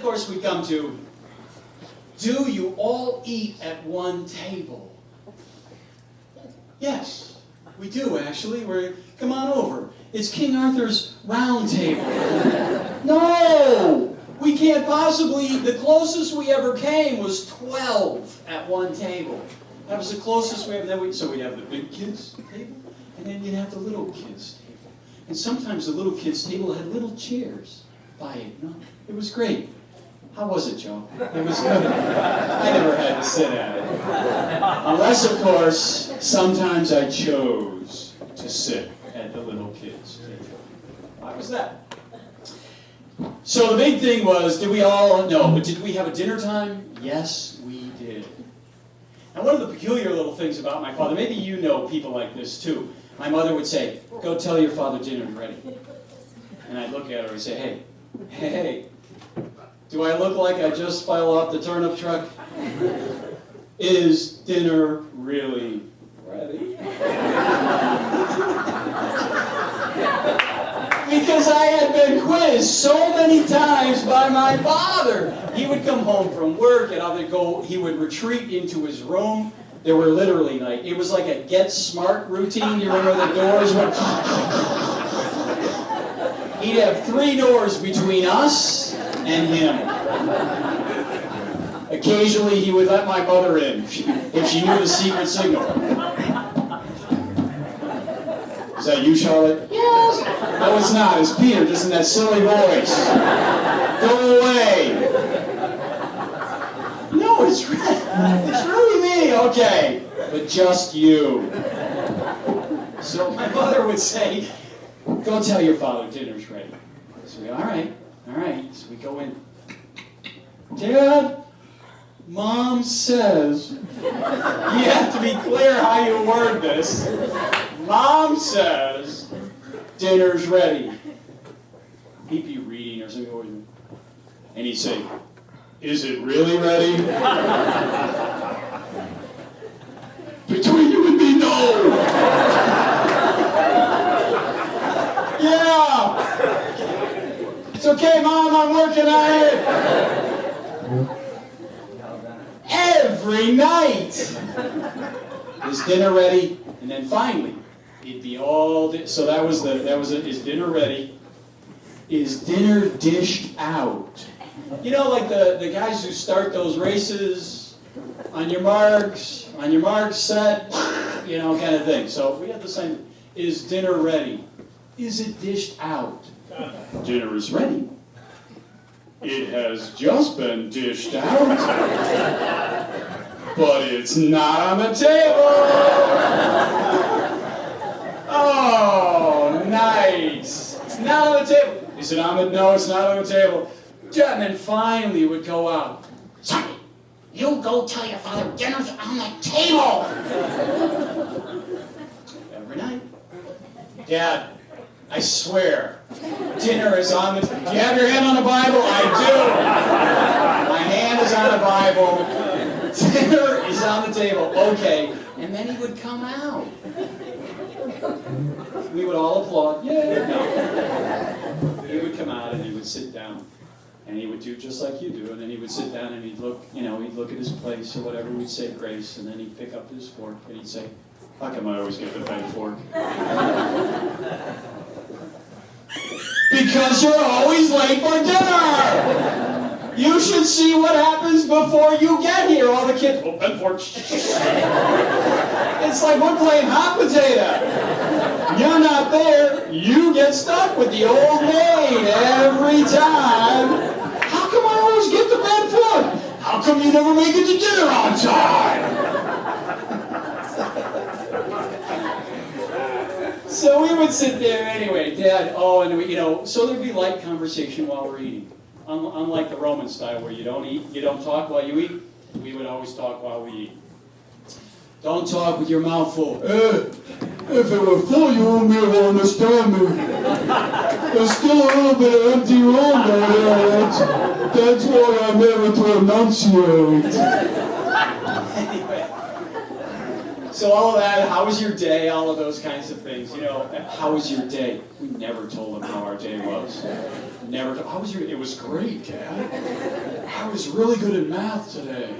of course, we come to, do you all eat at one table? Yes, we do, actually. Come on over. It's King Arthur's round table. No! We can't possibly eat. The closest we ever came was 12 at one table. That was the closest we ever. So we'd have the big kids' table, and then you'd have the little kids' table. And sometimes the little kids' table had little chairs by it. You know? It was great. How was it, Joe? It was good. I never had to sit at it. Unless, of course, sometimes I chose to sit at the little kids' table. Why was that? So the big thing was, did we have a dinner time? Yes, we did. And one of the peculiar little things about my father, maybe you know people like this too. My mother would say, go tell your father dinner's ready. And I'd look at her and say, hey, do I look like I just fell off the turnip truck? Is dinner really ready? Because I had been quizzed so many times by my father. He would come home from work and he would retreat into his room. There were literally it was like a Get Smart routine. You remember the doors went... He'd have 3 doors between us and him. Occasionally he would let my mother in if she knew the secret signal. Is that you, Charlotte? Yes. No, it's not. It's Peter, just in that silly voice. Go away. No, it's really me. Okay, but just you. So my mother would say, go tell your father dinner's ready. So we go, all right. So we go in. Dad, Mom says, you have to be clear how you word this. Mom says, dinner's ready. He'd be reading or something. And he'd say, is it really ready? Between you and me, no. Yeah. It's okay, Mom, I'm working on it. Every night. Is dinner ready? And then finally, it'd be all... So that was is dinner ready? Is dinner dished out? You know, like the guys who start those races, on your marks, set, kind of thing. So we had the same, is dinner ready? Is it dished out? Dinner is ready. It has just been dished out, but it's not on the table. Oh, nice. It's not on the table. Is it on the... No, it's not on the table. And then finally it would go out. Sonny, you go tell your father dinner's on the table. Every night. Dad, I swear, dinner is on the... Do you have your hand on the Bible? I do. My hand is on the Bible. Dinner is on the table. Okay. And then he would come out. We would all applaud. Yay! No. He would come out and he would sit down. And he would do just like you do. And then he would sit down and he'd look at his place or whatever. We'd say grace. And then he'd pick up his fork and he'd say, how come I always get the bent fork? Because you're always late for dinner! You should see what happens before you get here. All the kids, bent fork. It's like we're playing hot potato. You're not there, you get stuck with the old maid every time. How come I always get the bent fork? How come you never make it to dinner on time? So we would sit there anyway, Dad. Oh, and so there'd be light conversation while we're eating. Unlike the Roman style where you don't talk while you eat. We would always talk while we eat. Don't talk with your mouth full. If it were full, you wouldn't be able to understand me. There's still a little bit of empty room there. That's why I'm able to enunciate. Anyway. So all of that, how was your day, all of those kinds of things, you know, how was your day? We never told them how our day was. Never, how was your, it was great, Dad. I was really good at math today.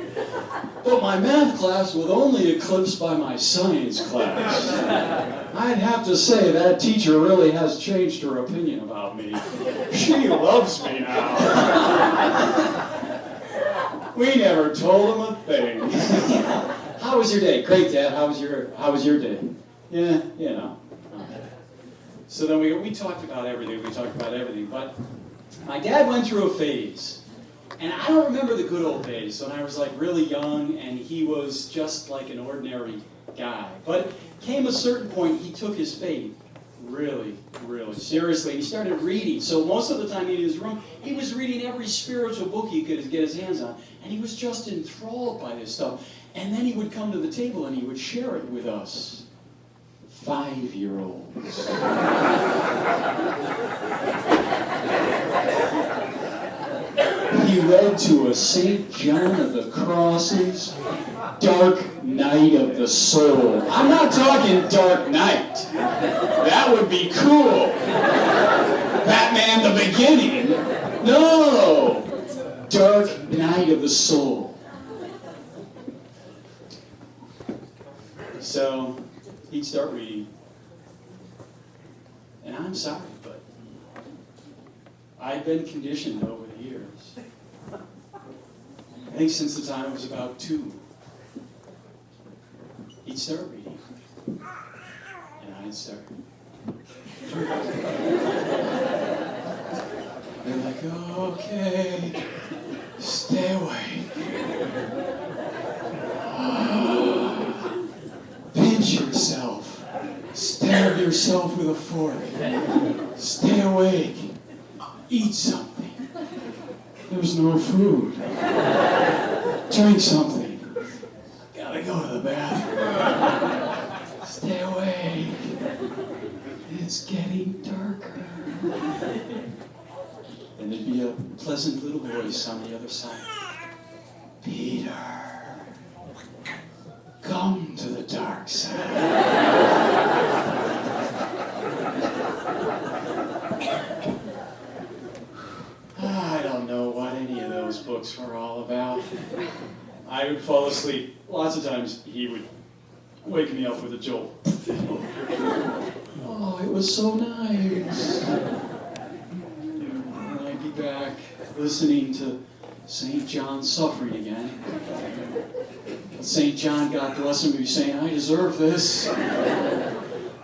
But my math class was only eclipsed by my science class. I'd have to say that teacher really has changed her opinion about me. She loves me now. We never told him a thing. How was your day? Great, Dad. How was your day? Yeah, you know. So then we talked about everything. But my dad went through a phase. And I don't remember the good old days when I was like really young and he was just like an ordinary guy. But came a certain point, he took his faith really, really seriously. He started reading. So most of the time in his room, he was reading every spiritual book he could get his hands on. And he was just enthralled by this stuff. And then he would come to the table and he would share it with us. 5-year-olds. He read to us St. John of the Cross's Dark Night of the Soul. I'm not talking Dark Knight. That would be cool. Batman the Beginning. No. Dark Night of the Soul. So he'd start reading. And I'm sorry, but I've been conditioned over the years. I think since the time I was about 2, he'd start reading. And I'd start. They're like, okay, stay awake. Pinch yourself. Stab yourself with a fork. Stay awake. Eat something. There's no food. Drink something. Gotta go to the bathroom. Stay awake. It's getting darker. And there'd be a pleasant little voice on the other side. Peter, come to the dark side. I don't know what any of those books were all about. I would fall asleep. Lots of times he would wake me up with a jolt. Oh, it was so nice. And I'd be back listening to St. John suffering again. St. John, God bless him, would be saying, I deserve this.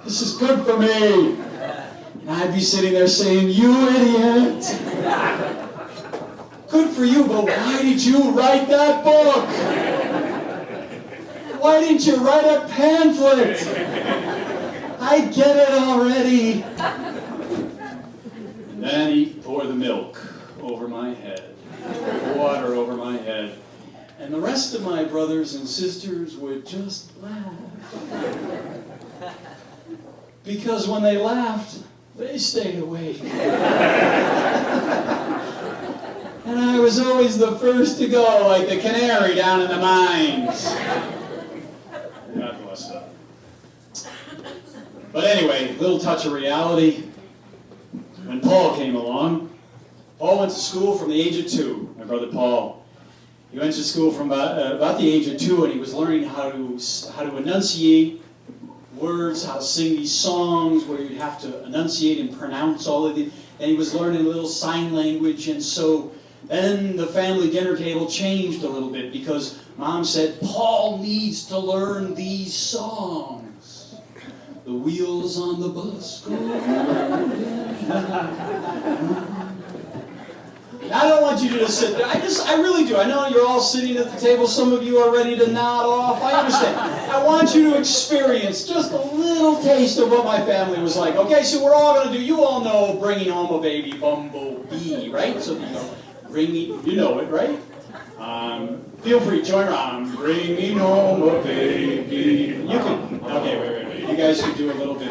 This is good for me. And I'd be sitting there saying, you idiot. Good for you, but why did you write that book? Why didn't you write a pamphlet? I get it already. And then he'd pour the milk over my head, water over my head. And the rest of my brothers and sisters would just laugh. Because when they laughed, they stayed awake. And I was always the first to go, like the canary down in the mines. God bless them. But anyway, little touch of reality. When Paul came along, Paul went to school from the age of 2, my brother Paul. He went to school from about the age of 2, and he was learning how to enunciate words, how to sing these songs where you'd have to enunciate and pronounce all of the. And he was learning a little sign language, and so then the family dinner table changed a little bit because Mom said, Paul needs to learn these songs. The wheels on the bus go round. I don't want you to just sit there. I really do. I know you're all sitting at the table. Some of you are ready to nod off. I understand. I want you to experience just a little taste of what my family was like. Okay, so we're all going to do, you all know Bringing Home a Baby Bumblebee, right? So you know, you know it, right? Feel free, join around. Bringing home a baby. You can, okay, wait. You guys can do a little bit.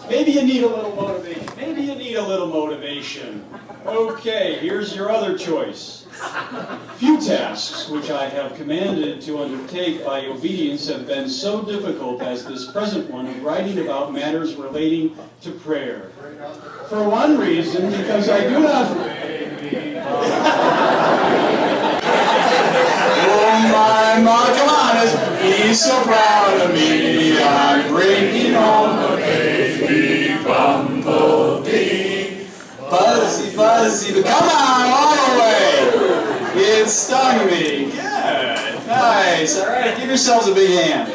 Maybe you need a little motivation. Okay, here's your other choice. Few tasks which I have commanded to undertake by obedience have been so difficult as this present one of writing about matters relating to prayer. For one reason, because I do not... Oh my, come on, he's so proud of me. I'm bringing home a baby bumblebee. Buzzy, buzzy, but come on, all the way. It stung me. Good. Nice. All right, give yourselves a big hand.